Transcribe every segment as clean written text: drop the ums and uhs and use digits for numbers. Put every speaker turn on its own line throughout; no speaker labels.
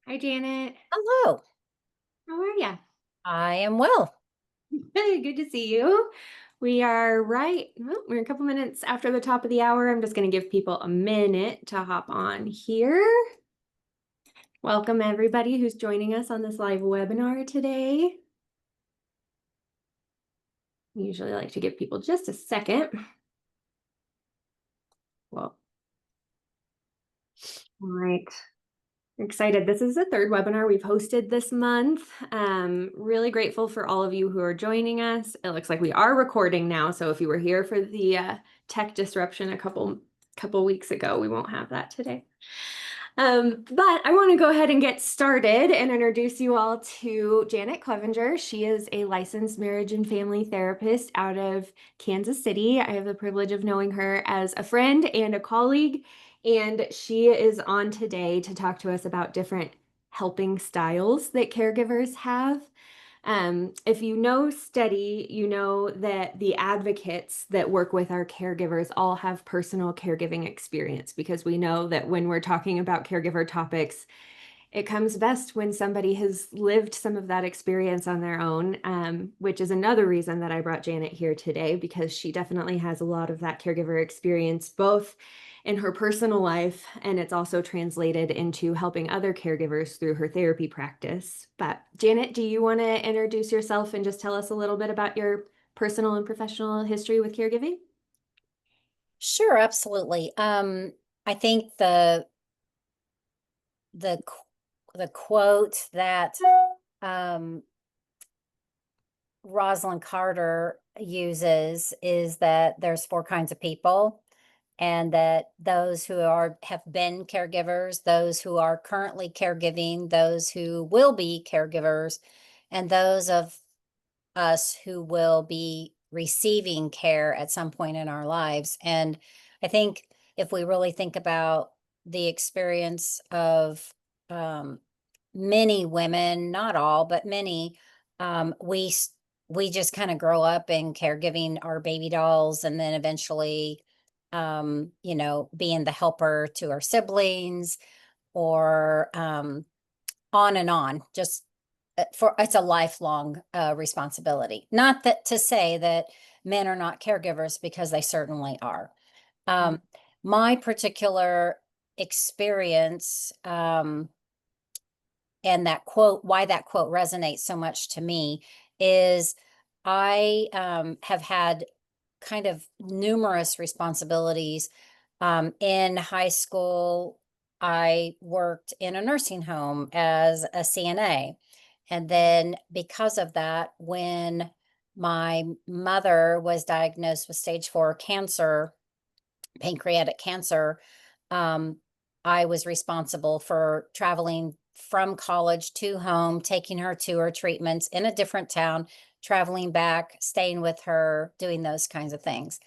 Hi, Janet.
Hello,
How are ya?
I am well.
Hey, good to see you. We're a couple minutes after the top of the hour. I'm just going to give people a minute to hop on here. Welcome, everybody who's joining us on this live webinar today. I usually like to give people just a second. Well, all right. Excited. This is the third webinar we've hosted this month. Really grateful for all of you who are joining us. It looks like we are recording now, so if you were here for the tech disruption a couple weeks ago, we won't have that today. But I want to go ahead and get started and introduce you all to Janet Clevenger. She is a licensed marriage and family therapist out of Kansas City. I have the privilege of knowing her as a friend and a colleague, and she is on today to talk to us about different helping styles that caregivers have. If you know study, you know that the advocates that work with our caregivers all have personal caregiving experience because we know that when we're talking about caregiver topics, it comes best when somebody has lived some of that experience on their own, which is another reason that I brought Janet here today because she definitely has a lot of that caregiver experience, both in her personal life and it's also translated into helping other caregivers through her therapy practice. But Janet, do you want to introduce yourself and just tell us a little bit about your personal and professional history with caregiving?
Sure, absolutely. I think the the quote that um, Rosalind Carter uses is that there's four kinds of people, and that those who have been caregivers, those who are currently caregiving, those who will be caregivers, and those of us who will be receiving care at some point in our lives. And I think if we really think about the experience of um, many women, not all, but many, we just kind of grow up in caregiving our baby dolls, and then eventually, being the helper to our siblings, or on and on. Just for it's a lifelong responsibility. Not that to say that men are not caregivers, because they certainly are.
Mm.
Um, my particular experience, and that quote, why that quote resonates so much to me, is I have had kind of numerous responsibilities. In high school, I worked in a nursing home as a CNA. And then, because of that, when my mother was diagnosed with stage 4 cancer, pancreatic cancer, um, I was responsible for traveling from college to home, taking her to her treatments in a different town, traveling back, staying with her, doing those kinds of things.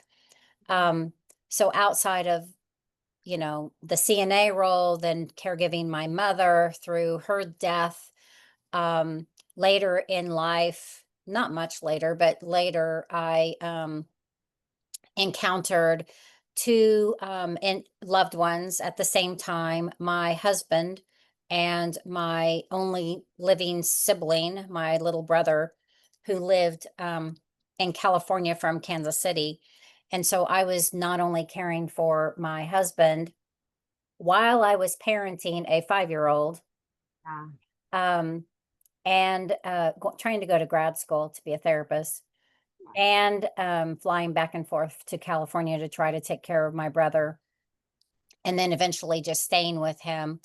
Um, so outside of, the CNA role, then caregiving my mother through her death, later in life, not much later, but later, I encountered two and loved ones at the same time, my husband and my only living sibling, my little brother, who lived in California from Kansas City. And so I was not only caring for my husband while I was parenting a 5-year-old,
Yeah.
um, and trying to go to grad school to be a therapist, and flying back and forth to California to try to take care of my brother, and then eventually just staying with him.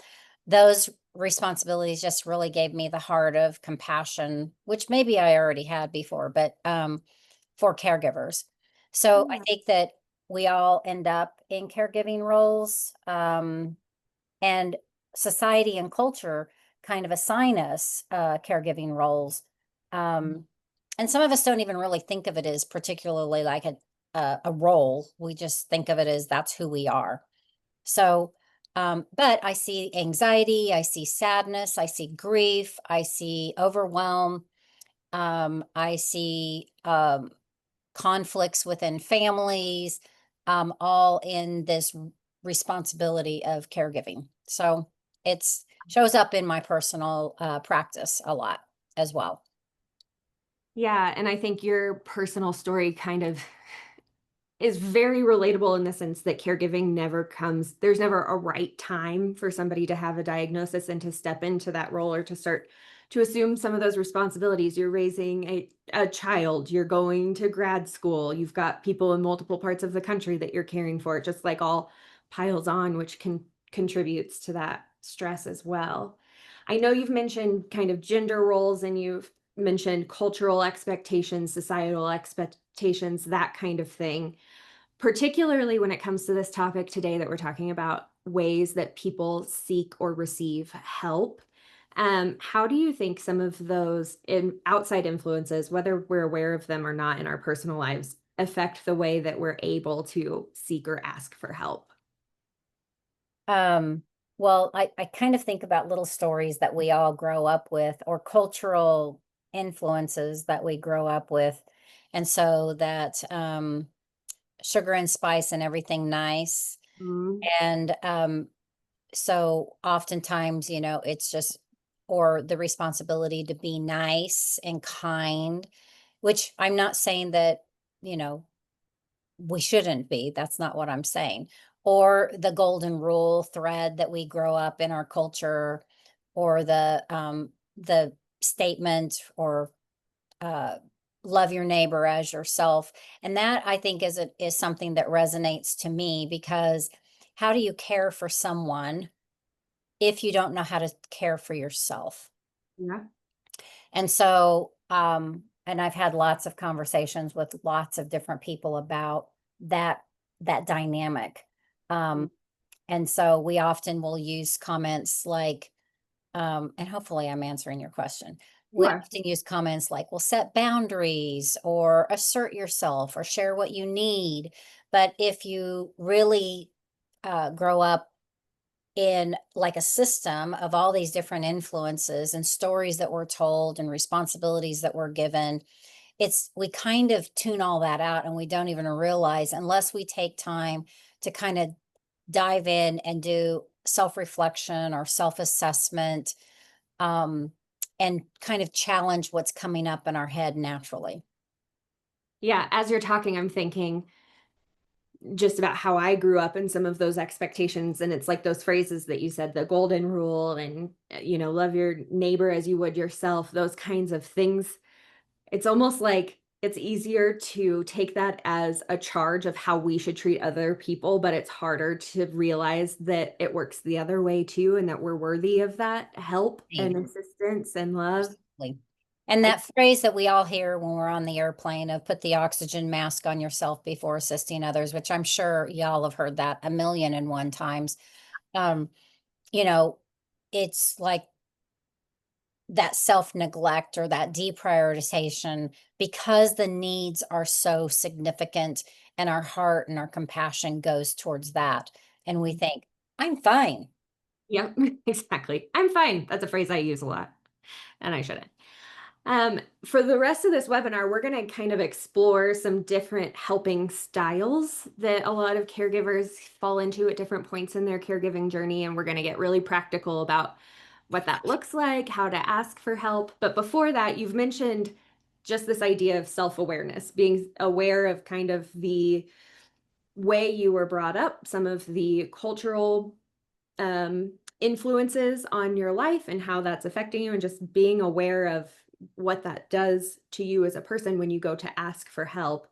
Those responsibilities just really gave me the heart of compassion, which maybe I already had before, but for caregivers. So I
Yeah.
think that we all end up in caregiving roles, and society and culture kind of assign us caregiving roles. Um, and some of us don't even really think of it as particularly like a role. We just think of it as that's who we are. So, but I see anxiety, I see sadness, I see grief, I see overwhelm, I see conflicts within families, all in this responsibility of caregiving. So it's shows up in my personal practice a lot as well.
Yeah, and I think your personal story kind of is very relatable in the sense that caregiving never comes, there's never a right time for somebody to have a diagnosis and to step into that role or to start to assume some of those responsibilities. You're raising a child, you're going to grad school, you've got people in multiple parts of the country that you're caring for. It just like all piles on, which contributes to that stress as well. I know you've mentioned kind of gender roles and you've mentioned cultural expectations, societal expectations, that kind of thing, particularly when it comes to this topic today that we're talking about ways that people seek or receive help. How do you think some of those outside influences, whether we're aware of them or not in our personal lives, affect the way that we're able to seek or ask for help?
Um, well, I kind of think about little stories that we all grow up with or cultural influences that we grow up with. And so that sugar and spice and everything nice.
Mm,
And so oftentimes, it's just, or the responsibility to be nice and kind, which I'm not saying that, you know, we shouldn't be. That's not what I'm saying. Or the golden rule thread that we grow up in our culture, or the statement, or uh, love your neighbor as yourself. And that, I think, is something that resonates to me, because how do you care for someone if you don't know how to care for yourself?
yeah.
And so, and I've had lots of conversations with lots of different people about that that dynamic.
Mm,
Um, and so we often will use comments like, and hopefully I'm answering your question.
you
We
are.
often use comments like, well, set boundaries or assert yourself or share what you need. But if you really grow up in like a system of all these different influences and stories that we're told and responsibilities that we're given, we kind of tune all that out, and we don't even realize, unless we take time to kind of dive in and do self-reflection or self-assessment, um, and kind of challenge what's coming up in our head naturally.
Yeah, as you're talking, I'm thinking just about how I grew up and some of those expectations. And it's like those phrases that you said, the golden rule and, love your neighbor as you would yourself, those kinds of things. It's almost like it's easier to take that as a charge of how we should treat other people, but it's harder to realize that it works the other way too, and that we're worthy of that help and assistance and love.
Absolutely. And
I,
that phrase that we all hear when we're on the airplane of put the oxygen mask on yourself before assisting others, which I'm sure y'all have heard that a million and one times. Um, you know, it's like that self-neglect or that deprioritization, because the needs are so significant and our heart and our compassion goes towards that. And we think, I'm fine.
yep, exactly. I'm fine. That's a phrase I use a lot, and I shouldn't. For the rest of this webinar, we're going to kind of explore some different helping styles that a lot of caregivers fall into at different points in their caregiving journey. And we're going to get really practical about what that looks like, how to ask for help. But before that, you've mentioned just this idea of self-awareness, being aware of kind of the way you were brought up, some of the cultural influences on your life and how that's affecting you, and just being aware of what that does to you as a person when you go to ask for help.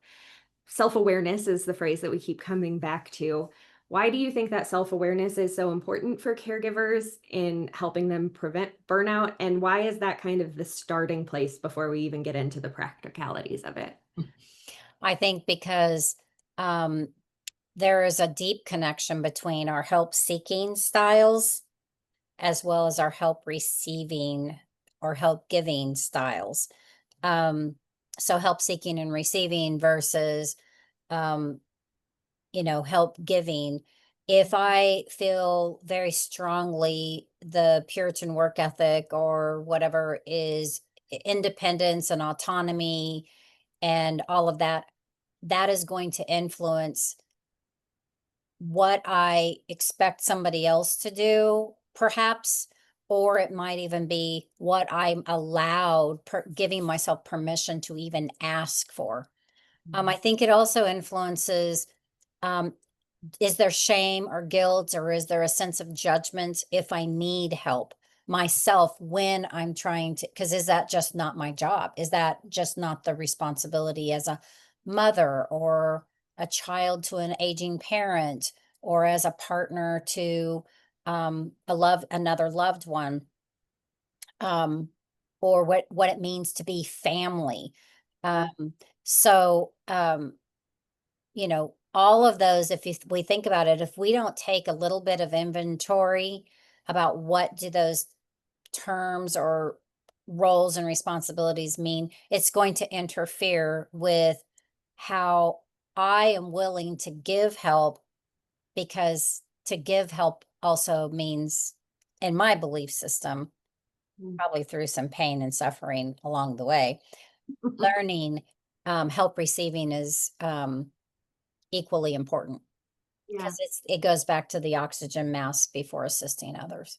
Self awareness is the phrase that we keep coming back to. Why do you think that self awareness is so important for caregivers in helping them prevent burnout? And why is that kind of the starting place before we even get into the practicalities of it?
I think because um, there is a deep connection between our help seeking styles as well as our help receiving or help giving styles. Um, so help seeking and receiving versus, um, help giving. If I feel very strongly the Puritan work ethic or whatever is independence and autonomy and all of that, that is going to influence what I expect somebody else to do, perhaps, or it might even be what I'm allowed, giving myself permission to even ask for. I think it also influences, um, is there shame or guilt, or is there a sense of judgment if I need help myself when I'm trying to, because is that just not my job? Is that just not the responsibility as a mother or a child to an aging parent or as a partner to another loved one? um, or what it means to be family.
Yeah.
Um, so, all of those, if we think about it, if we don't take a little bit of inventory about what do those terms or roles and responsibilities mean, it's going to interfere with how I am willing to give help, because to give help also means, in my belief system,
Mm.
probably through some pain and suffering along the way, learning, help receiving is equally important,
Yeah.
because it goes back to the oxygen mask before assisting others.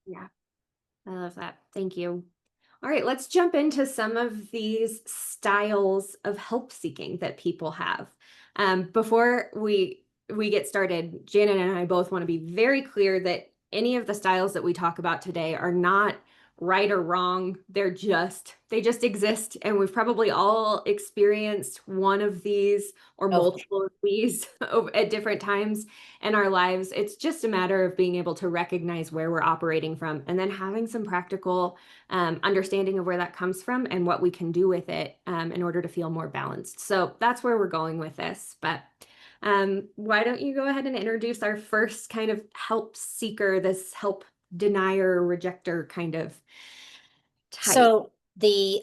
Yeah. I love that. Thank you. All right, let's jump into some of these styles of help seeking that people have. Before we get started, Janet and I both want to be very clear that any of the styles that we talk about today are not right or wrong. They just exist, and we've probably all experienced one of these or
Oh,
multiple of these at different times in our lives. It's just a matter of being able to recognize where we're operating from and then having some practical understanding of where that comes from and what we can do with it in order to feel more balanced. So that's where we're going with this. But why don't you go ahead and introduce our first kind of help seeker, this help denier, rejector kind of type?
so the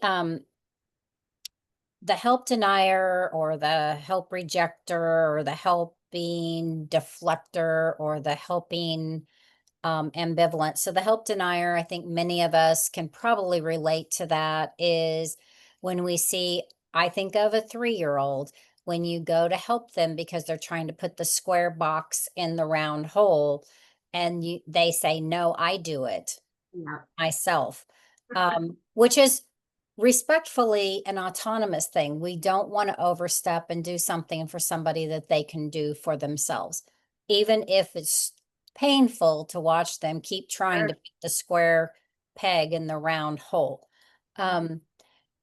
help denier or the help rejector or the helping deflector or the helping ambivalent. So the help denier, I think many of us can probably relate to that, is when we see, I think of a 3-year-old, when you go to help them because they're trying to put the square box in the round hole, and they say, no, I do it
Yeah.
myself, which is respectfully an autonomous thing. We don't want to overstep and do something for somebody that they can do for themselves, even if it's painful to watch them keep trying to
Sure.
put the square peg in the round hole. Um,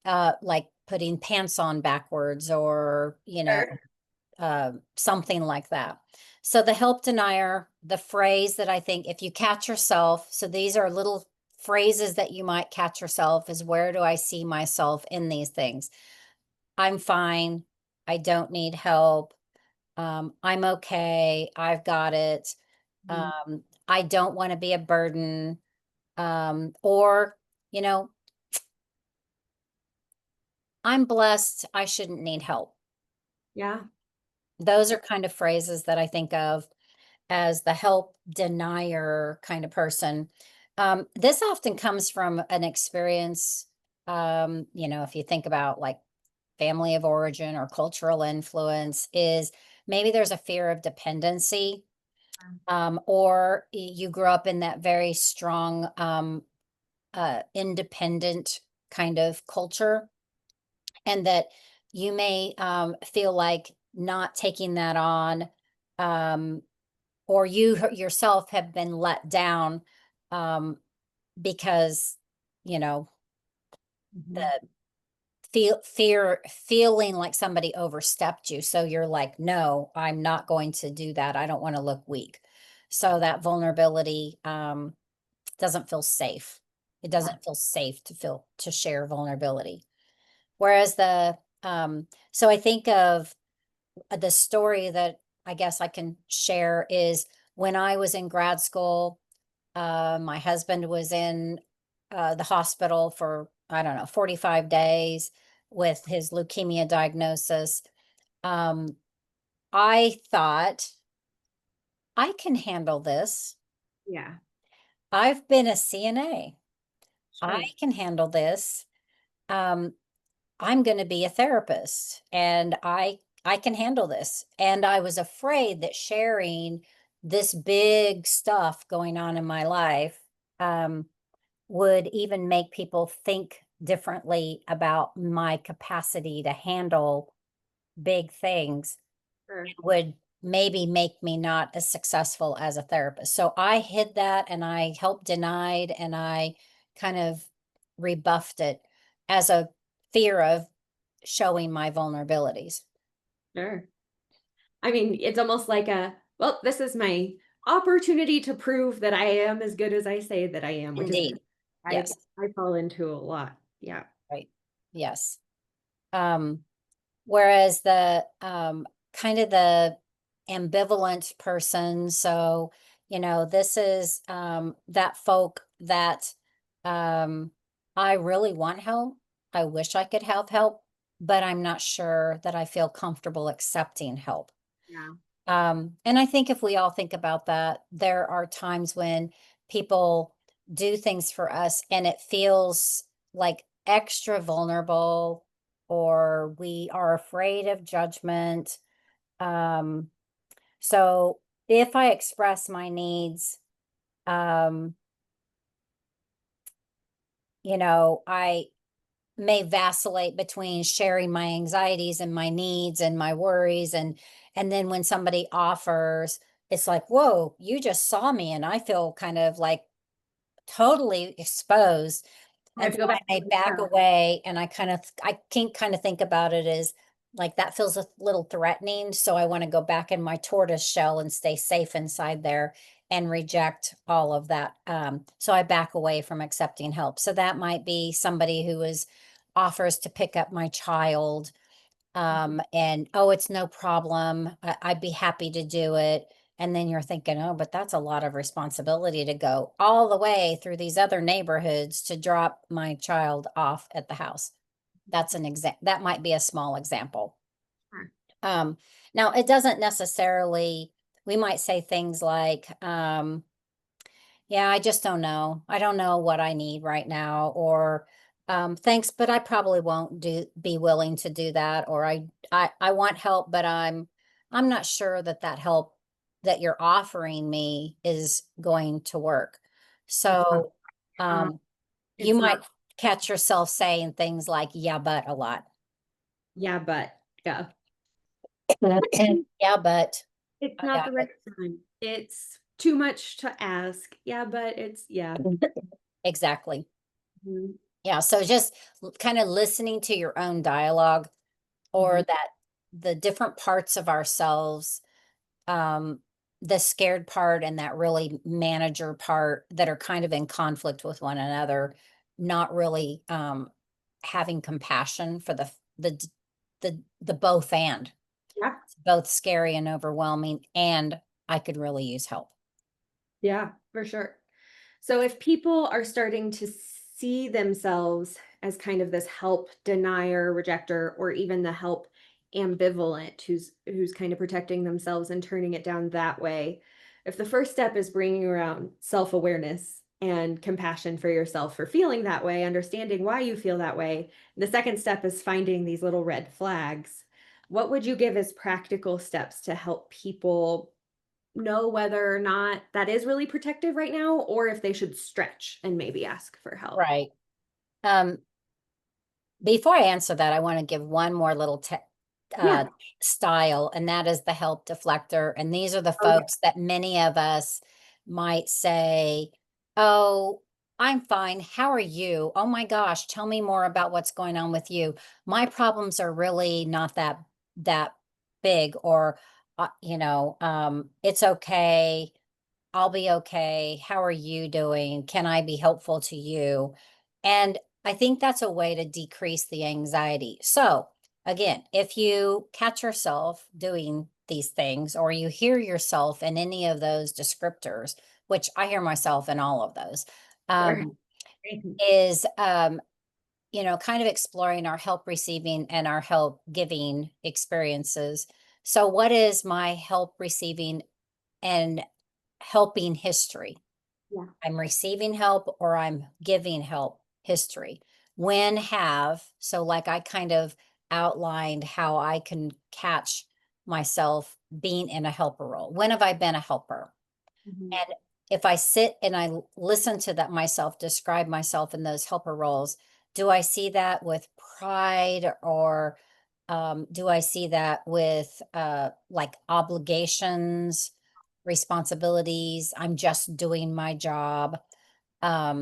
like putting pants on backwards, or,
Sure.
something like that. So the help denier, the phrase that I think, if you catch yourself, so these are little phrases that you might catch yourself, is where do I see myself in these things? I'm fine. I don't need help. I'm okay. I've got it.
Mhm.
I don't want to be a burden. Or, you know, I'm blessed. I shouldn't need help.
Yeah.
Those are kind of phrases that I think of as the help denier kind of person. This often comes from an experience, if you think about like family of origin or cultural influence, is maybe there's a fear of dependency, or you grew up in that very strong, independent kind of culture, and that you may feel like not taking that on, um, or you yourself have been let down, um, because you know
Mhm.
the feeling like somebody overstepped you, so you're like, no, I'm not going to do that, I don't want to look weak. So that vulnerability doesn't feel safe. It
Yeah.
doesn't feel safe to share vulnerability. Whereas so I think of the story that I guess I can share is, when I was in grad school, my husband was in the hospital for, I don't know, 45 days with his leukemia diagnosis. Um, I thought, I can handle this.
Yeah.
I've been a CNA. I
Sure.
can handle this. Um, I'm going to be a therapist, and I can handle this. And I was afraid that sharing this big stuff going on in my life, would even make people think differently about my capacity to handle big things,
Sure.
would maybe make me not as successful as a therapist. So I hid that and I help denied and I kind of rebuffed it as a fear of showing my vulnerabilities.
Sure. I mean, it's almost like well, this is my opportunity to prove that I am as good as I say that I am, which is
Indeed.
I
Yes.
I fall into a lot. Yeah.
Right. Yes. Um, Whereas the kind of the ambivalent person, so this is that folk that um I really want help. I wish I could have help, but I'm not sure that I feel comfortable accepting help.
Yeah.
And I think if we all think about that, there are times when people do things for us and it feels like extra vulnerable, or we are afraid of judgment. Um, so if I express my needs, um, I may vacillate between sharing my anxieties and my needs and my worries, and then when somebody offers, it's like, whoa, you just saw me and I feel kind of like totally exposed.
I
And
have to
so
go back
I
to
may back away, and I can kind of think about it as like that feels a little threatening. So I want to go back in my tortoise shell and stay safe inside there and reject all of that. So I back away from accepting help. So that might be somebody who offers to pick up my child, and oh, it's no problem. I'd be happy to do it. And then you're thinking, oh, but that's a lot of responsibility to go all the way through these other neighborhoods to drop my child off at the house. That's an example. That might be a small example.
Sure.
Um, Now it doesn't necessarily, we might say things like, yeah, I just don't know. I don't know what I need right now, or thanks, but I probably won't be willing to do that, or I want help, but I'm not sure that that help that you're offering me is going to work.
It's not
So
uh,
um you
it's
might
not
catch yourself saying things like yeah, but a lot.
yeah, but yeah.
Yeah, but
It's
I
not
got
the right time. It's too much to ask. Yeah, but it's yeah.
it. Exactly.
Mhm.
Yeah, so just kind of listening to your own dialogue, or
Mhm.
that the different parts of ourselves, um, the scared part and that really manager part that are kind of in conflict with one another, not really having compassion for the both, and
Yeah.
it's both scary and overwhelming, and I could really use help.
Yeah, for sure. So if people are starting to see themselves as kind of this help denier, rejecter, or even the help ambivalent who's kind of protecting themselves and turning it down that way, if the first step is bringing around self-awareness and compassion for yourself for feeling that way, understanding why you feel that way, the second step is finding these little red flags. What would you give as practical steps to help people know whether or not that is really protective right now, or if they should stretch and maybe ask for help?
Right. Um, Before I answer that, I want to give one more little uh,
Yeah.
style, and that is the help deflector. And these are the
Oh, yeah.
folks that many of us might say, oh, I'm fine. How are you? Oh my gosh, tell me more about what's going on with you. My problems are really not that big, or it's okay. I'll be okay. How are you doing? Can I be helpful to you? And I think that's a way to decrease the anxiety. So, again, if you catch yourself doing these things, or you hear yourself in any of those descriptors, which I hear myself in all of those,
Sure.
um, is kind of exploring our help receiving and our help giving experiences. So, what is my help receiving and helping history?
Yeah.
I'm receiving help or I'm giving help history. When have, so like I kind of outlined how I can catch myself being in a helper role. When have I been a helper?
Mhm.
And if I sit and listen to that myself, describe myself in those helper roles, do I see that with pride, or do I see that with like obligations, responsibilities? I'm just doing my job. A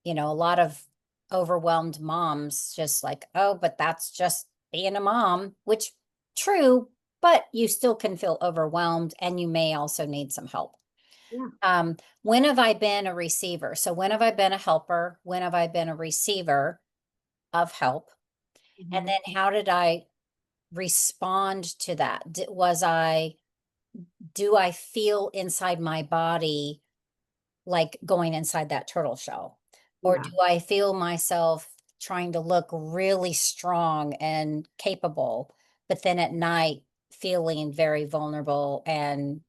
lot of overwhelmed moms just like, oh, but that's just being a mom, which true, but you still can feel overwhelmed and you may also need some help.
Yeah.
When have I been a receiver? So when have I been a helper? When have I been a receiver of help? And
Mhm.
then how did I respond to that? Do I feel inside my body like going inside that turtle shell? Or
Yeah.
do I feel myself trying to look really strong and capable, but then at night feeling very vulnerable and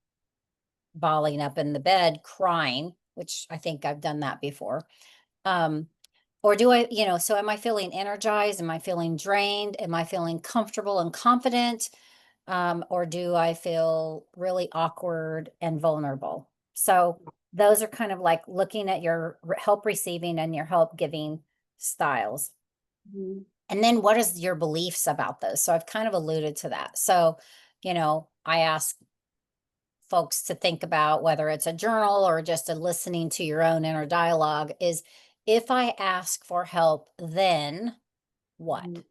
balling up in the bed crying, which I think I've done that before. Um, or do I, so am I feeling energized? Am I feeling drained? Am I feeling comfortable and confident? Or do I feel really awkward and vulnerable? So those are kind of like looking at your help receiving and your help giving styles.
Mhm.
And then what is your beliefs about those? So I've kind of alluded to that. So, I ask folks to think about, whether it's a journal or just a listening to your own inner dialogue, is if I ask for help, then
Mhm.
what?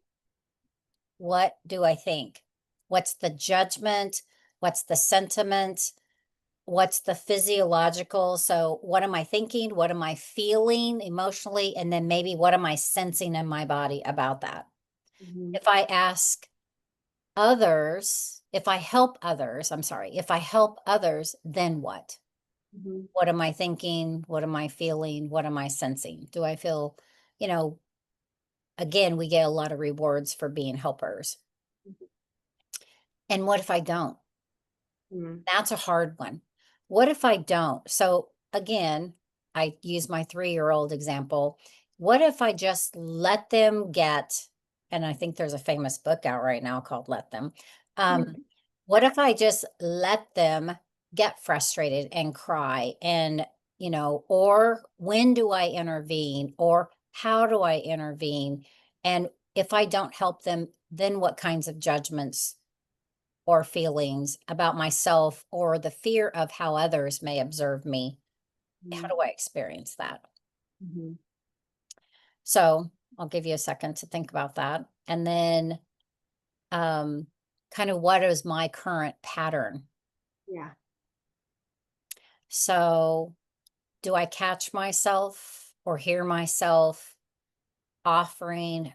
What do I think? What's the judgment? What's the sentiment? What's the physiological? So, what am I thinking? What am I feeling emotionally? And then maybe what am I sensing in my body about that?
Mhm.
If I ask others, if I help others, I'm sorry, if I help others, then what?
Mhm.
What am I thinking? What am I feeling? What am I sensing? Do I feel, you know, again, we get a lot of rewards for being helpers. And what if I don't?
Mhm.
That's a hard one. What if I don't? So again, I use my 3-year-old example. What if I just let them get, and I think there's a famous book out right now called Let Them. Um,
Mhm.
what if I just let them get frustrated and cry, and, or when do I intervene, or how do I intervene? And if I don't help them, then what kinds of judgments or feelings about myself, or the fear of how others may observe me? How
Mhm.
do I experience that?
Mhm.
So I'll give you a second to think about that. And then um, kind of what is my current pattern?
Yeah.
So do I catch myself or hear myself offering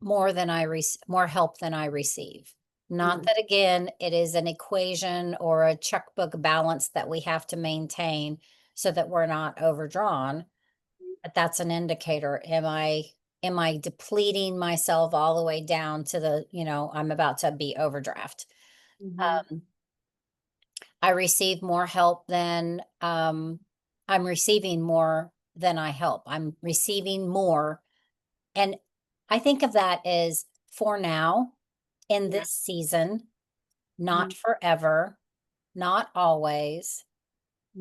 more help than I receive? Not
Mhm.
that, again, it is an equation or a checkbook balance that we have to maintain so that we're not overdrawn, but that's an indicator. Am I depleting myself all the way down to I'm about to be overdraft?
Mhm.
Um, I receive more help than I'm receiving more than I help. I'm receiving more. And I think of that as for now, in
Yeah.
this season, not
Mhm.
forever, not always.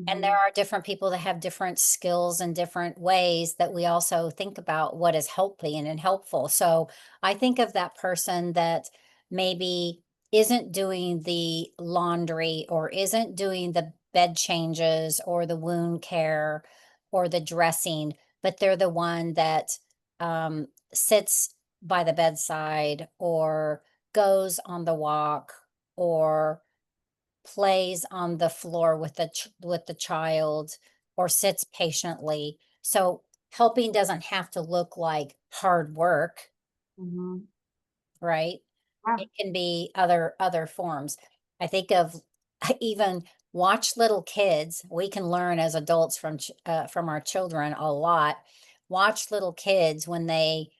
And there
Mhm.
are different people that have different skills and different ways that we also think about what is helping and helpful. So I think of that person that maybe isn't doing the laundry, or isn't doing the bed changes or the wound care or the dressing, but they're the one that sits by the bedside, or goes on the walk, or plays on the floor with the child, or sits patiently. So helping doesn't have to look like hard work,
Mhm.
right?
Yeah.
It can be other forms. I think of even watch little kids. We can learn as adults from our children a lot. Watch little kids when they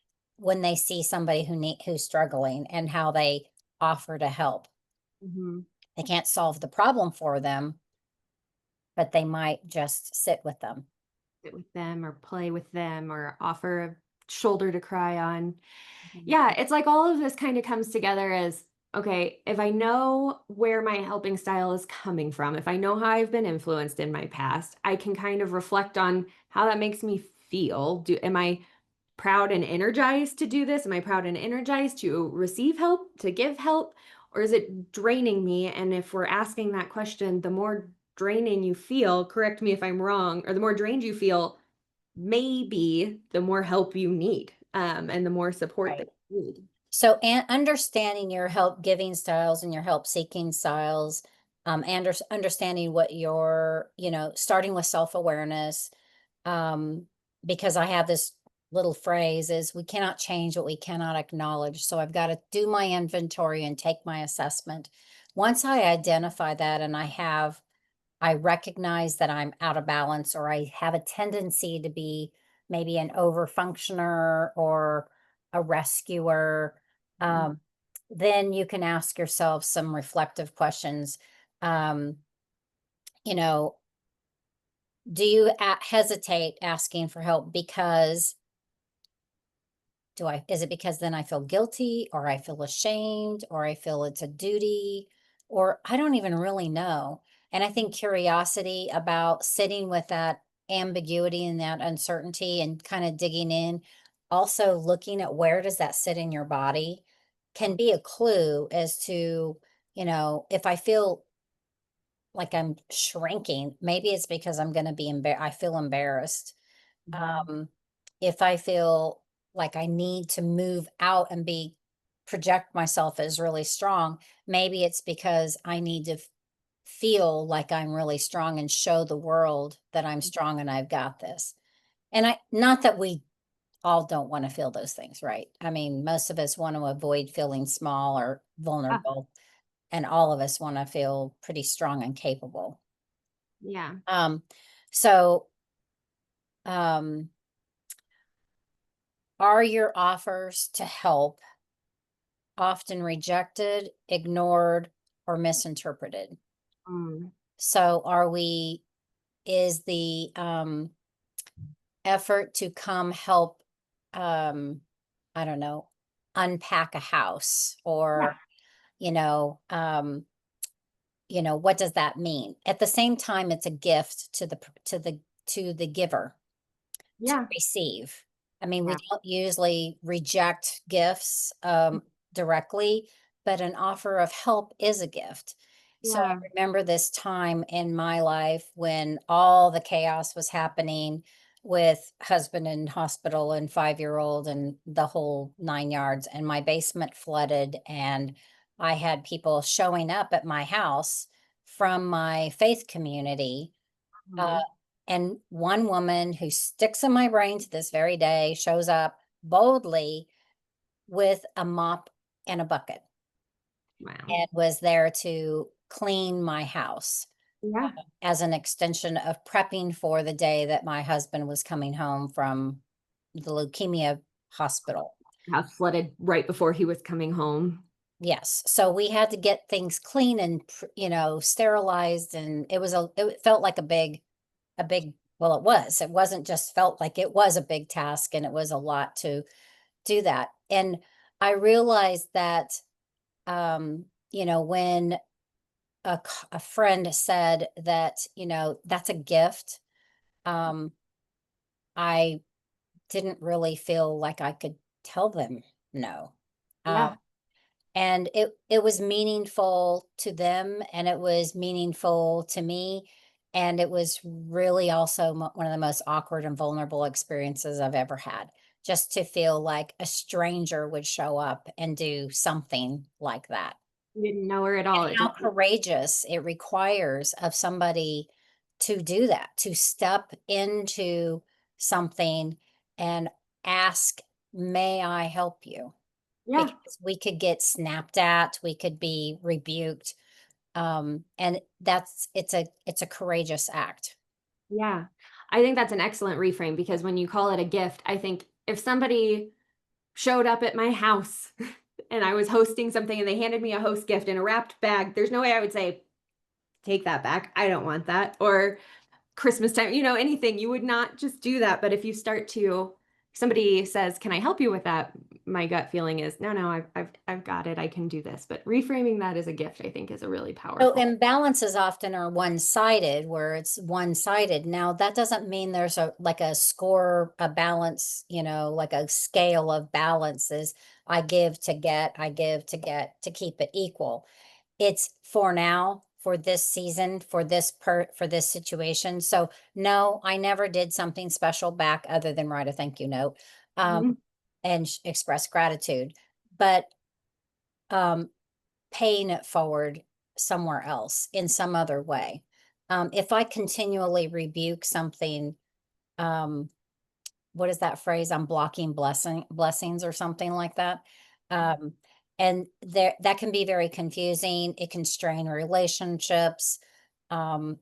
see somebody who's struggling, and how they offer to help.
Mhm.
They can't solve the problem for them, but they might just sit with them.
Sit with them or play with them or offer a shoulder to cry on.
Mhm.
Yeah, it's like all of this kind of comes together as okay, if I know where my helping style is coming from, if I know how I've been influenced in my past, I can kind of reflect on how that makes me feel. Am I proud and energized to do this? Am I proud and energized to receive help, to give help? Or is it draining me? And if we're asking that question, the more draining you feel, correct me if I'm wrong, or the more drained you feel, maybe the more help you need, and the more support
Right.
that you need.
So, and understanding your help giving styles and your help seeking styles, and understanding what your, starting with self awareness, um, because I have this little phrase is we cannot change what we cannot acknowledge. So I've got to do my inventory and take my assessment. Once I identify that and I recognize that I'm out of balance or I have a tendency to be maybe an overfunctioner or a rescuer,
Mhm.
um, then you can ask yourself some reflective questions. Um, you know, do you hesitate asking for help because is it because then I feel guilty or I feel ashamed or I feel it's a duty or I don't even really know. And I think curiosity about sitting with that ambiguity and that uncertainty and kind of digging in, also looking at where does that sit in your body can be a clue as to, if I feel like I'm shrinking, maybe it's because I'm going to be I feel embarrassed.
Mhm.
um, if I feel like I need to move out and project myself as really strong, maybe it's because I need to feel like I'm really strong and show the world that I'm strong and I've got this. And not that we all don't want to feel those things, right? I mean, most of us want to avoid feeling small or
Ah,
vulnerable, and all of us want to feel pretty strong and capable.
yeah.
Um, so, um, are your offers to help often rejected, ignored, or misinterpreted?
Mm,
So is the effort to come help, um, I don't know, unpack a house
yeah.
or, you know, what does that mean? At the same time, it's a gift to the giver to
Yeah.
receive. I mean, we
Yeah.
don't usually reject gifts directly, but an offer of help is a gift. So I
Yeah.
remember this time in my life when all the chaos was happening with husband in hospital and 5-year old and the whole 9 yards, and my basement flooded, and I had people showing up at my house from my faith community, uh,
Mhm.
and one woman who sticks in my brain to this very day shows up boldly with a mop and a bucket
Wow.
and was there to clean my house
Yeah.
as an extension of prepping for the day that my husband was coming home from the leukemia hospital.
House flooded right before he was coming home.
Yes. So we had to get things clean and, sterilized. And it felt like well, it was. It wasn't just felt like, it was a big task and it was a lot to do that. And I realized that, when a friend said that, that's a gift, um, I didn't really feel like I could tell them no. Um,
Yeah.
and it was meaningful to them and it was meaningful to me, and it was really also one of the most awkward and vulnerable experiences I've ever had, just to feel like a stranger would show up and do something like that.
You didn't know her at all. It
How
just
courageous it requires of somebody to do that, to step into something and ask, may I help you?
yeah.
Because we could get snapped at, we could be rebuked, and it's a courageous act.
Yeah. I think that's an excellent reframe because when you call it a gift, I think if somebody showed up at my house and I was hosting something and they handed me a host gift in a wrapped bag, there's no way I would say, take that back. I don't want that. Or Christmas time, anything. You would not just do that. But if you start to somebody says, "Can I help you with that?" My gut feeling is, "No, no, I've got it. I can do this." But reframing that as a gift, I think, is a really
So
powerful.
imbalances often are one-sided, where it's one-sided. Now, that doesn't mean there's a like a score, a balance, like a scale of balances. I give to get, I give to get to keep it equal. It's for now, for this season, for this situation. So no, I never did something special back other than write a thank you note, um,
Mhm.
and express gratitude. But um paying it forward somewhere else in some other way. If I continually rebuke something, um, what is that phrase? I'm blocking blessings or something like that. Um, and there that can be very confusing. It can strain relationships, and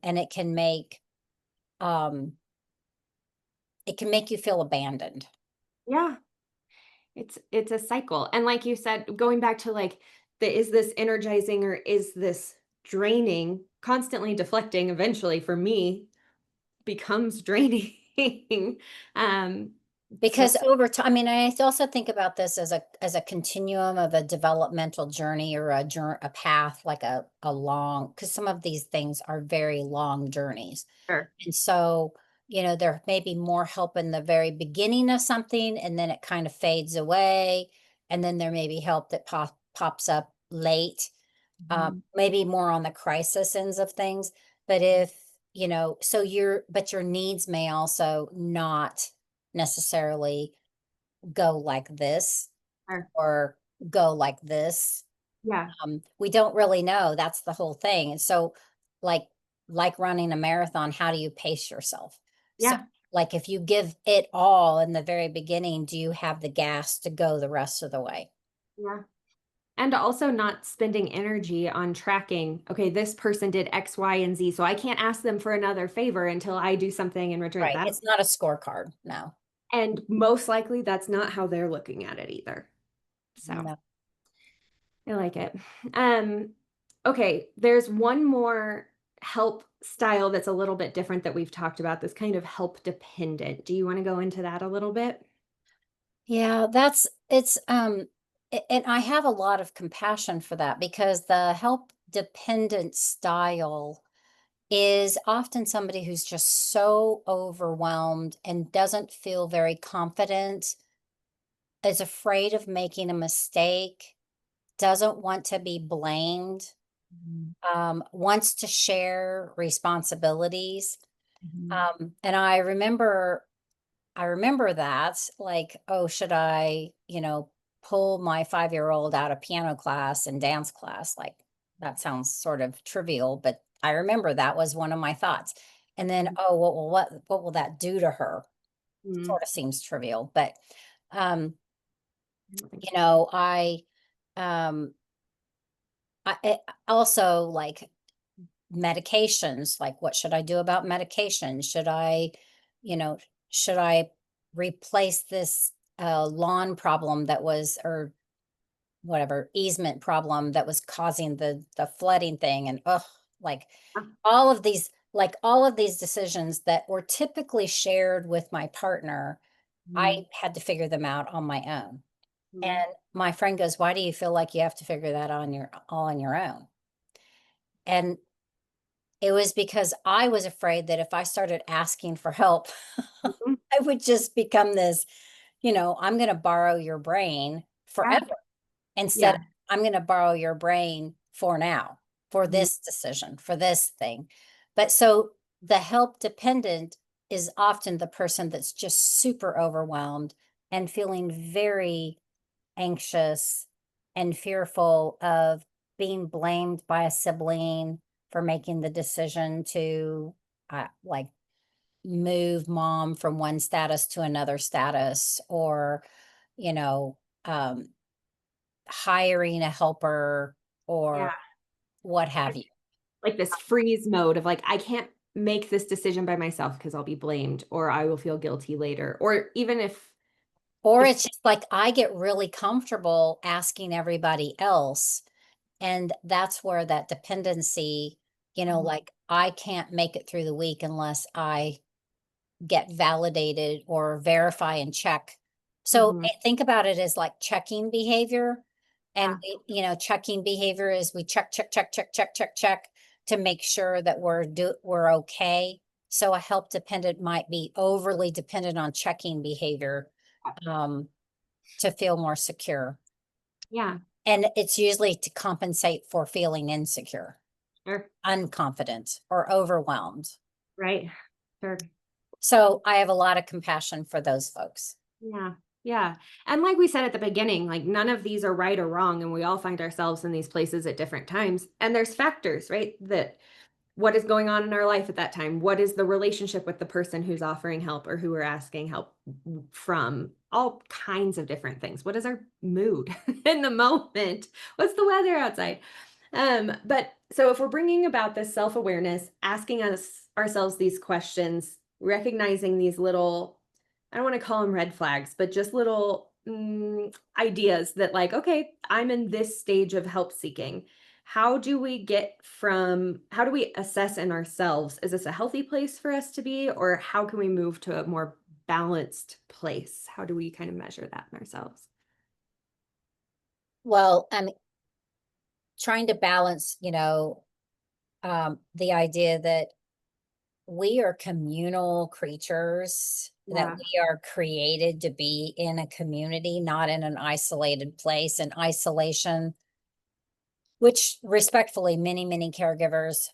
um, it can make you feel abandoned.
Yeah. It's a cycle. And like you said, going back to like the is this energizing or is this draining, constantly deflecting eventually for me becomes draining. um so
Because over time, I mean, I also think about this as a continuum of a developmental journey or a path, like a long, because some of these things are very long journeys.
sure.
And so, there may be more help in the very beginning of something, and then it kind of fades away. And then there may be help that pops up late,
Mhm.
maybe more on the crisis ends of things. But so but your needs may also not necessarily go like this
Sure.
or go like this.
Yeah.
We don't really know. That's the whole thing. And so, like, like running a marathon, how do you pace yourself? So,
Yeah.
like, if you give it all in the very beginning, do you have the gas to go the rest of the way?
Yeah. And also not spending energy on tracking, okay, this person did X, Y, and Z, so I can't ask them for another favor until I do something in return.
Right.
That
It's not a scorecard. No,
and most likely that's not how they're looking at it either. So
no.
I like it. Um, okay, there's one more help style that's a little bit different that we've talked about, this kind of help dependent. Do you want to go into that a little bit?
Yeah, and I have a lot of compassion for that because the help dependent style is often somebody who's just so overwhelmed and doesn't feel very confident, is afraid of making a mistake, doesn't want to be blamed,
Mhm,
wants to share responsibilities.
mhm,
And I remember that, like, oh, should I, pull my 5-year-old out of piano class and dance class? Like, that sounds sort of trivial, but I remember that was one of my thoughts. And then,
mhm,
oh, what will that do to her?
mhm.
Sort of seems trivial, but um,
I don't think
you
so.
know, I um also like medications, like what should I do about medication? You know, should I replace this lawn problem that was, or whatever easement problem that was causing the flooding thing? And like
Ah,
all of these decisions that were typically shared with my partner, I
mhm,
had to figure them out on my own.
mhm,
And my friend goes, "Why do you feel like you have to figure that all on your own?" And it was because I was afraid that if I started asking for help,
mhm.
I would just become this, I'm going to borrow your brain
Yeah,
forever, instead of
yeah.
I'm going to borrow your brain for now, for
Mhm,
this decision, for this thing. But so the help dependent is often the person that's just super overwhelmed and feeling very anxious and fearful of being blamed by a sibling for making the decision to like move mom from one status to another status, or you know um hiring a helper,
yeah.
or what have
Like
you.
like this freeze mode of like, I can't make this decision by myself because I'll be blamed or I will feel guilty later. Or even
Or
if
it's just like I get really comfortable asking everybody else, and that's where that dependency,
Mhm,
like I can't make it through the week unless I get validated or verify and check So
Mhm.
think about it as like checking behavior. And
Yeah.
checking behavior is we check to make sure that we're okay. So a help dependent might be overly dependent on checking behavior um, to feel more secure.
Yeah.
And it's usually to compensate for feeling insecure,
Sure.
unconfident, or overwhelmed.
Right. Sure.
So I have a lot of compassion for those folks.
Yeah. Yeah. And like we said at the beginning, like none of these are right or wrong. And we all find ourselves in these places at different times. And there's factors, right? That what is going on in our life at that time? What is the relationship with the person who's offering help or who we're asking help from? All kinds of different things. What is our mood in the moment? What's the weather outside? But so if we're bringing about this self-awareness, asking us ourselves these questions, recognizing these little, I don't want to call them red flags, but just little ideas that like, okay, I'm in this stage of help seeking. How do we how do we assess in ourselves? Is this a healthy place for us to be, or how can we move to a more balanced place? How do we kind of measure that in ourselves?
Well, I'm trying to balance, the idea that we are communal creatures, that
Yeah.
we are created to be in a community, not in an isolated place. And isolation, which respectfully, many caregivers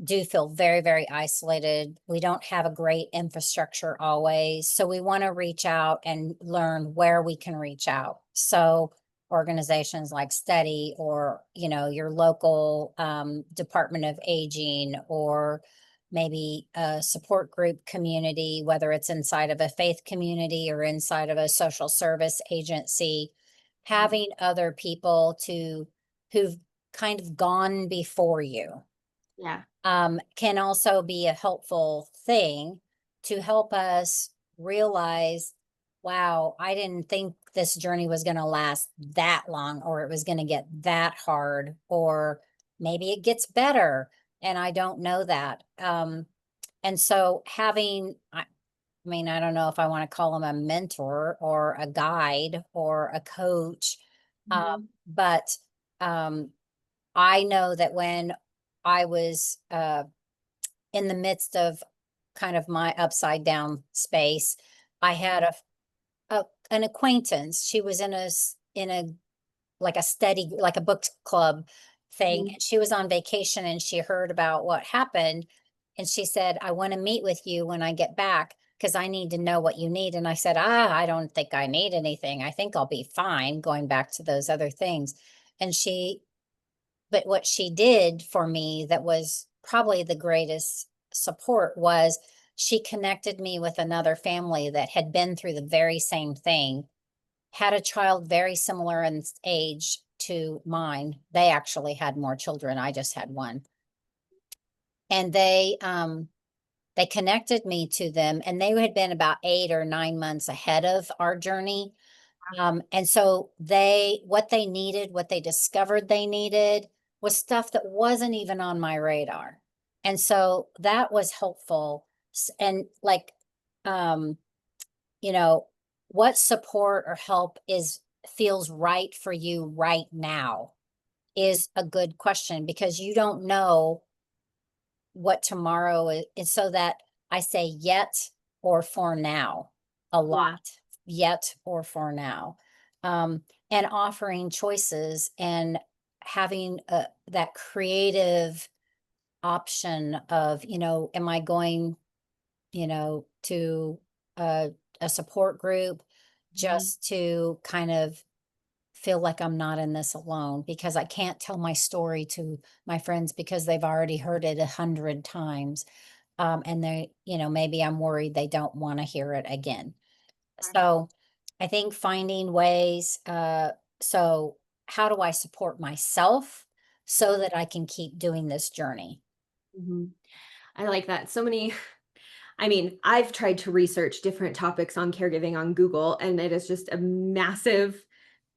do feel very, very isolated. We don't have a great infrastructure always. So we want to reach out and learn where we can reach out. So organizations like Steady or, your local Department of Aging, or maybe a support group community, whether it's inside of a faith community or inside of a social service agency,
Mhm.
having other people who've kind of gone before you
Yeah.
can also be a helpful thing to help us realize, wow, I didn't think this journey was going to last that long, or it was going to get that hard, or maybe it gets better. And I don't know that. And so I mean, I don't know if I want to call them a mentor or a guide or a coach,
Mhm.
but um, I know that when I was in the midst of kind of my upside down space, I had an acquaintance. She was in a like a study, like a book club thing.
Mhm.
And she was on vacation and she heard about what happened. And she said, I want to meet with you when I get back because I need to know what you need. And I said, I don't think I need anything. I think I'll be fine going back to those other things. And but what she did for me that was probably the greatest support was she connected me with another family that had been through the very same thing, had a child very similar in age to mine. They actually had more children. I just had one. And they connected me to them, and they had been about 8 or 9 months ahead of our journey. And so what they needed, what they discovered they needed was stuff that wasn't even on my radar. And so that was helpful. And like, um, you know, what support or help feels right for you right now is a good question because you don't know what tomorrow is. And so that I say yet or for now a
Yeah.
lot, yet or for now. Um, and offering choices and having that creative option of, am I going, to a, a support group
Mhm.
just to kind of feel like I'm not in this alone because I can't tell my story to my friends because they've already heard it 100 times. And maybe I'm worried they don't want to hear it again. So I think finding ways, so how do I support myself so that I can keep doing this journey?
Mhm. I like that. So many, I mean, I've tried to research different topics on caregiving on Google, and it is just a massive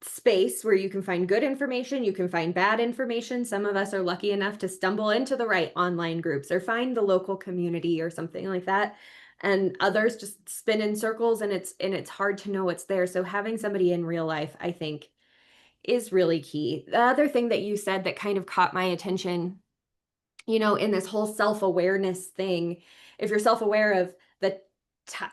space where you can find good information, you can find bad information. Some of us are lucky enough to stumble into the right online groups or find the local community or something like that. and others just spin in circles, and it's hard to know what's there. So having somebody in real life, I think, is really key. The other thing that you said that kind of caught my attention, in this whole self-awareness thing, if you're self-aware of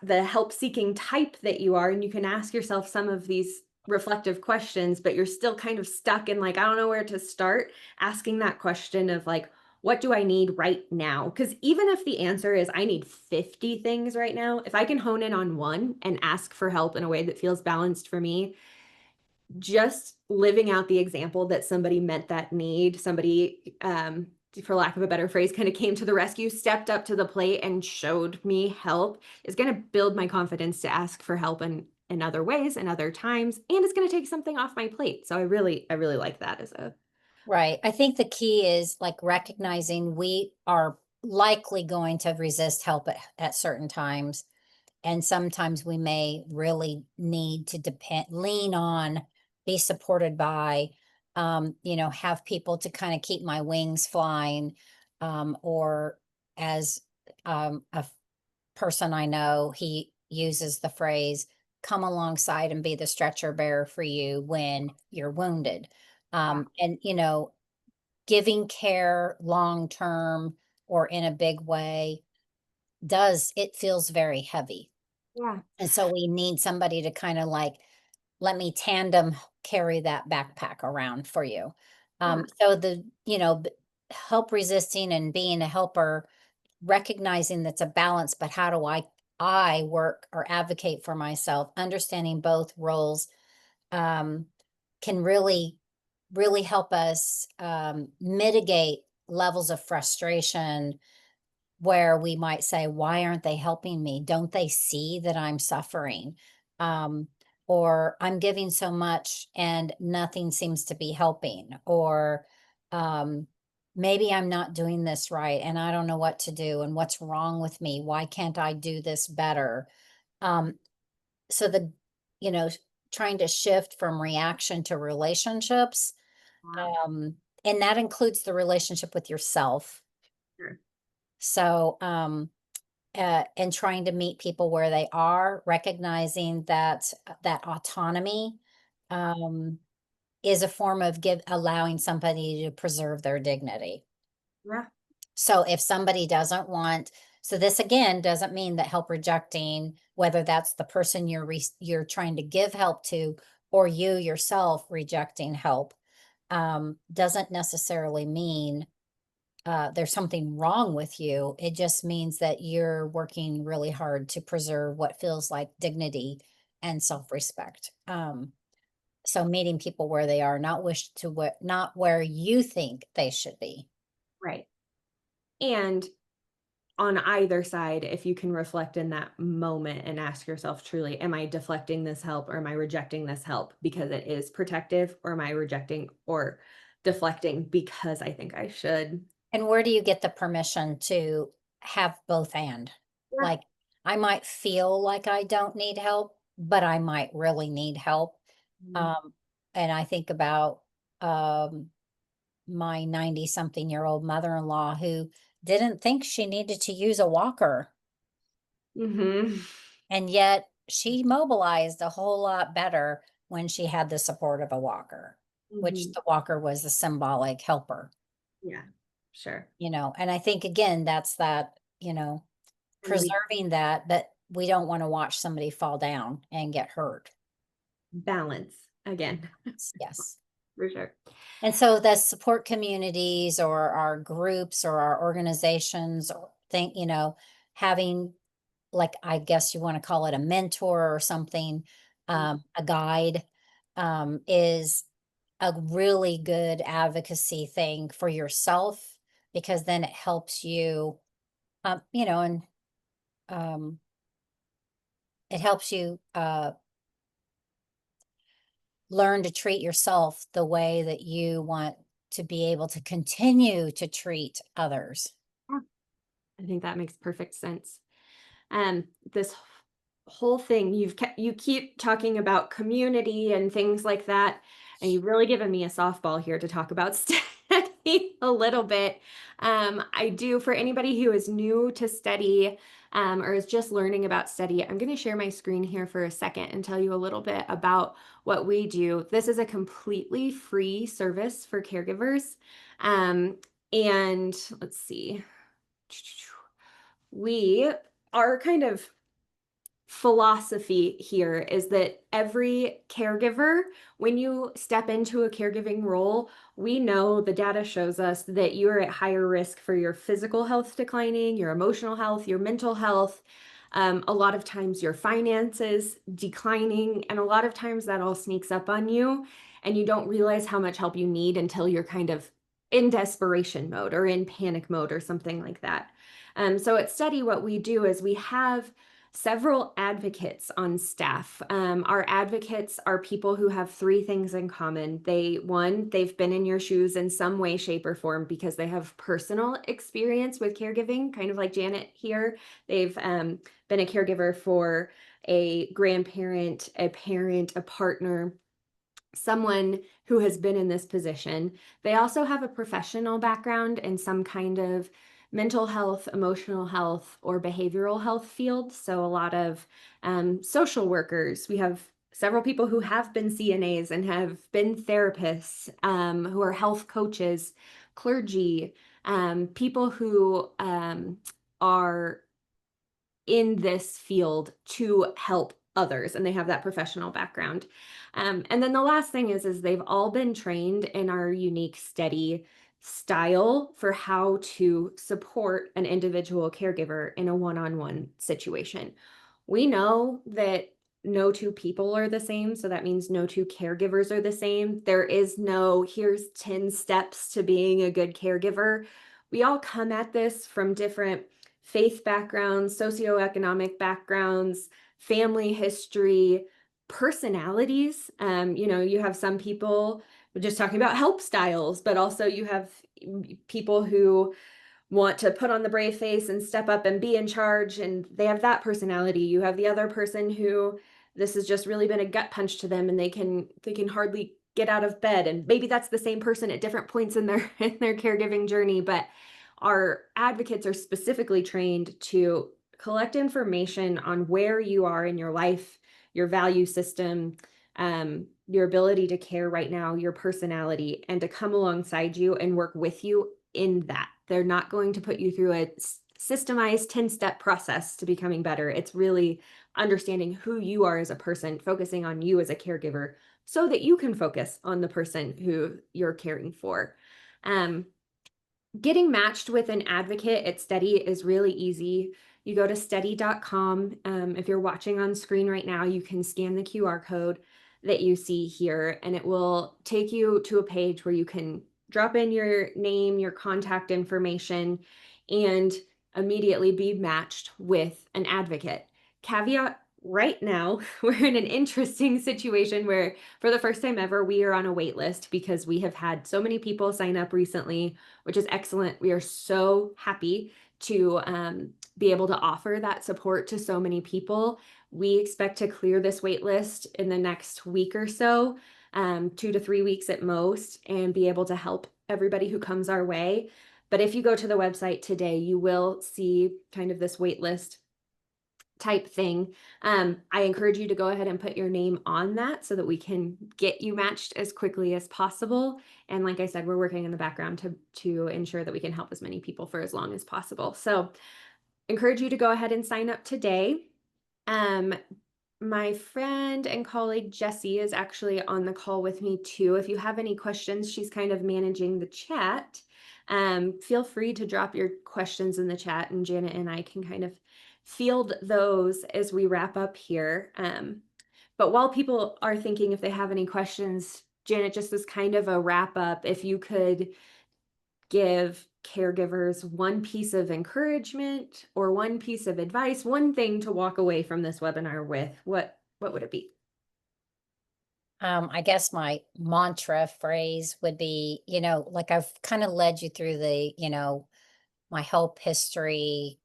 the help-seeking type that you are, and you can ask yourself some of these reflective questions, but you're still kind of stuck in, like, I don't know where to start, asking that question of, like, what do I need right now? Because even if the answer is I need 50 things right now, if I can hone in on one and ask for help in a way that feels balanced for me, just living out the example that somebody met that need, somebody, for lack of a better phrase, kind of came to the rescue, stepped up to the plate and showed me help, is going to build my confidence to ask for help in other ways and other times, and it's going to take something off my plate. So I really like that as a
Right. I think the key is like recognizing we are likely going to resist help at certain times. And sometimes we may really need to lean on, be supported by, have people to kind of keep my wings flying. Or as a person I know, he uses the phrase, come alongside and be the stretcher bearer for you when you're wounded.
yeah,
And, giving care long term or in a big way it feels very heavy.
yeah,
And so we need somebody to kind of like, let me tandem carry that backpack around for you.
yeah,
So help resisting and being a helper, recognizing that's a balance, but how do I work or advocate for myself, understanding both roles, um, can really help us mitigate levels of frustration where we might say, why aren't they helping me? Don't they see that I'm suffering? Um, or I'm giving so much and nothing seems to be helping. Or um, maybe I'm not doing this right and I don't know what to do and what's wrong with me. Why can't I do this better? Um, so you know, trying to shift from reaction to relationships.
yeah,
Um, and that includes the relationship with yourself.
sure.
So, and trying to meet people where they are, recognizing that that autonomy um, is a form of allowing somebody to preserve their dignity.
Yeah,
So if somebody doesn't want, so this again doesn't mean that help rejecting, whether that's the person you're trying to give help to, or you yourself rejecting help, doesn't necessarily mean there's something wrong with you. It just means that you're working really hard to preserve what feels like dignity and self-respect. So meeting people where they are, not where you think they should be.
right. And on either side, if you can reflect in that moment and ask yourself truly, am I deflecting this help or am I rejecting this help because it is protective, or am I rejecting or deflecting because I think I should?
And where do you get the permission to have both and?
Yeah.
Like, I might feel like I don't need help, but I might really need help.
Mhm.
Um, and I think about um my 90-something-year-old mother-in-law who didn't think she needed to use a walker,
Mhm.
and yet she mobilized a whole lot better when she had the support of a walker, which
Mhm.
the walker was a symbolic helper,
Yeah, sure.
and I think again, that's that,
And we
preserving that, but we don't wanna watch somebody fall down and get hurt.
balance again,
Yes.
for sure.
And so the support communities or our groups or our organizations or having, like, I guess you want to call it a mentor or something,
Mm.
a guide, is a really good advocacy thing for yourself because then it helps you, and um, it helps you learn to treat yourself the way that you want to be able to continue to treat others.
Yeah, I think that makes perfect sense. This whole thing you keep talking about community and things like that, and you've really given me a softball here to talk about a little bit. I do, for anybody who is new to study or is just learning about study, I'm going to share my screen here for a second and tell you a little bit about what we do. This is a completely free service for caregivers. And let's see, we are kind of philosophy here is that every caregiver, when you step into a caregiving role, we know the data shows us that you're at higher risk for your physical health declining, your emotional health, your mental health. A lot of times your finances declining, and a lot of times that all sneaks up on you, and you don't realize how much help you need until you're kind of in desperation mode or in panic mode or something like that. So at Study, what we do is we have several advocates on staff. Our advocates are people who have three things in common. They've been in your shoes in some way, shape, or form because they have personal experience with caregiving, kind of like Janet here. They've been a caregiver for a grandparent, a parent, a partner, someone who has been in this position. They also have a professional background in some kind of mental health, emotional health, or behavioral health field. So, a lot of social workers. We have several people who have been CNAs and have been therapists, who are health coaches, clergy, people who are in this field to help others, and they have that professional background. And then the last thing is they've all been trained in our unique study style for how to support an individual caregiver in a one-on-one situation. We know that no two people are the same, so that means no two caregivers are the same. There is no, here's 10 steps to being a good caregiver. We all come at this from different faith backgrounds, socioeconomic backgrounds, family history, personalities. You have some people, we're just talking about help styles, but also you have people who want to put on the brave face and step up and be in charge, and they have that personality. You have the other person who this has just really been a gut punch to them, and they can hardly get out of bed, and maybe that's the same person at different points in their in their caregiving journey. But our advocates are specifically trained to collect information on where you are in your life, your value system, your ability to care right now, your personality, and to come alongside you and work with you in that. They're not going to put you through a systemized 10-step process to becoming better. It's really understanding who you are as a person, focusing on you as a caregiver so that you can focus on the person who you're caring for. Getting matched with an advocate at Steady is really easy. You go to steady.com. If you're watching on screen right now, you can scan the QR code that you see here, and it will take you to a page where you can drop in your name, your contact information, and immediately be matched with an advocate. Caveat, right now, we're in an interesting situation where for the first time ever, we are on a wait list because we have had so many people sign up recently, which is excellent. We are so happy to be able to offer that support to so many people. We expect to clear this wait list in the next week or so, 2 to 3 weeks at most, and be able to help everybody who comes our way. But if you go to the website today, you will see kind of this wait list type thing. I encourage you to go ahead and put your name on that so that we can get you matched as quickly as possible. And like I said, we're working in the background to ensure that we can help as many people for as long as possible. So encourage you to go ahead and sign up today. My friend and colleague Jessie is actually on the call with me too. If you have any questions, she's kind of managing the chat. Feel free to drop your questions in the chat, and Janet and I can kind of field those as we wrap up here. But while people are thinking if they have any questions, Janet, just as kind of a wrap up, if you could give caregivers one piece of encouragement or one piece of advice, one thing to walk away from this webinar with, what would it be?
I guess my mantra phrase would be, like I've kind of led you through my help history,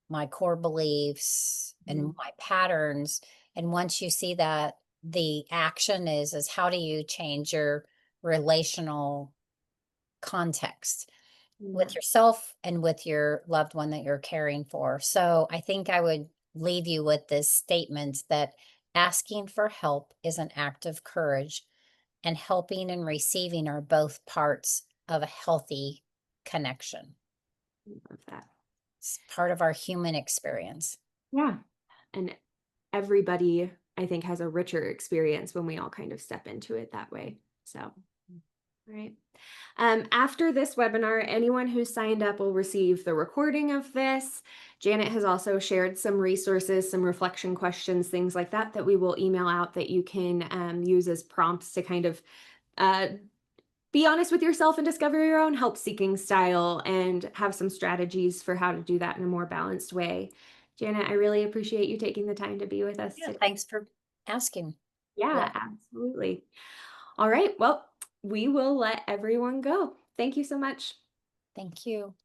my core beliefs, and my patterns. And once you see that, the action is how do you change your relational context with
Yeah.
yourself and with your loved one that you're caring for. So I think I would leave you with this statement that asking for help is an act of courage, and helping and receiving are both parts of a healthy connection.
Love that.
It's part of our human experience.
Yeah. And everybody, I think, has a richer experience when we all kind of step into it that way. So, right. After this webinar, anyone who signed up will receive the recording of this. Janet has also shared some resources, some reflection questions, things like that, that we will email out that you can use as prompts to kind of uh, be honest with yourself and discover your own help seeking style and have some strategies for how to do that in a more balanced way. Janet, I really appreciate you taking the time to be with us
Yeah,
today.
thanks for asking.
Yeah,
Well,
absolutely. All right. Well, we will let everyone go. Thank you so much.
thank you.